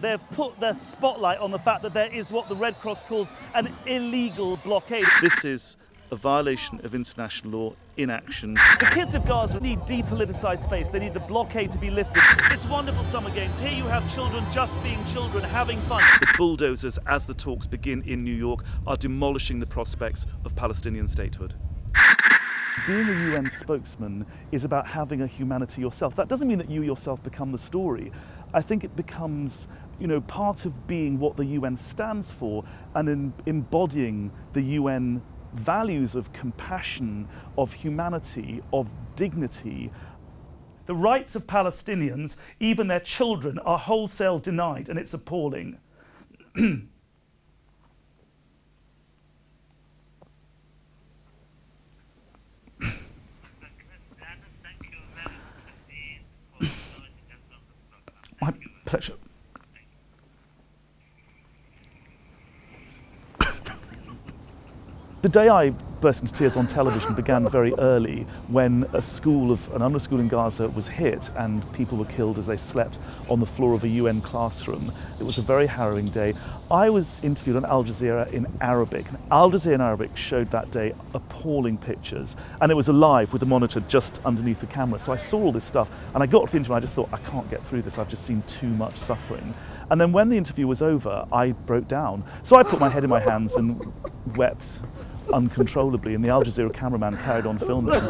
They've put their spotlight on the fact that there is what the Red Cross calls an illegal blockade. This is a violation of international law in action. The kids of Gaza need depoliticised space. They need the blockade to be lifted. It's wonderful summer games. Here you have children just being children, having fun. The bulldozers, as the talks begin in New York, are demolishing the prospects of Palestinian statehood. Being a UN spokesman is about having a humanity yourself. That doesn't mean that you yourself become the story. I think it becomes, part of being what the UN stands for and embodying the UN values of compassion, of humanity, of dignity. The rights of Palestinians, even their children, are wholesale denied, and it's appalling. My pleasure. The day I burst into tears on television began very early when an UNRWA school in Gaza was hit and people were killed as they slept on the floor of a UN classroom. It was a very harrowing day. I was interviewed on Al Jazeera in Arabic. Al Jazeera in Arabic showed that day appalling pictures, and it was alive with a monitor just underneath the camera. So I saw all this stuff and I got off the interview and I just thought, I can't get through this. I've just seen too much suffering. And then when the interview was over, I broke down. So I put my head in my hands and wept uncontrollably, and the Al Jazeera cameraman carried on filming,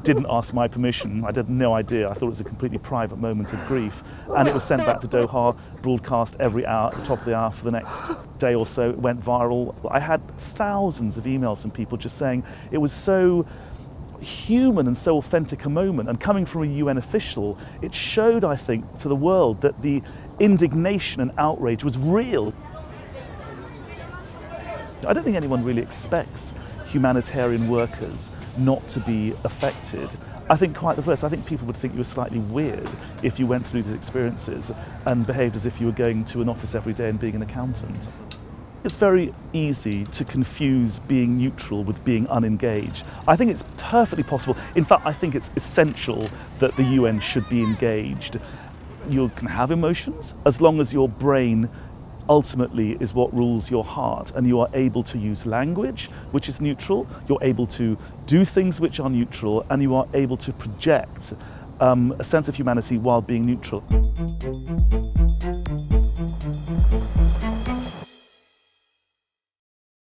didn't ask my permission. I had no idea. I thought it was a completely private moment of grief, and it was sent back to Doha, broadcast every hour at the top of the hour for the next day or so. It went viral. I had thousands of emails from people just saying it was so human and so authentic a moment, and coming from a UN official, it showed, I think, to the world that the indignation and outrage was real. I don't think anyone really expects humanitarian workers not to be affected. I think quite the reverse. I think people would think you were slightly weird if you went through these experiences and behaved as if you were going to an office every day and being an accountant. It's very easy to confuse being neutral with being unengaged. I think it's perfectly possible. In fact, I think it's essential that the UN should be engaged. You can have emotions as long as your brain ultimately is what rules your heart, and you are able to use language which is neutral, you're able to do things which are neutral, and you are able to project a sense of humanity while being neutral.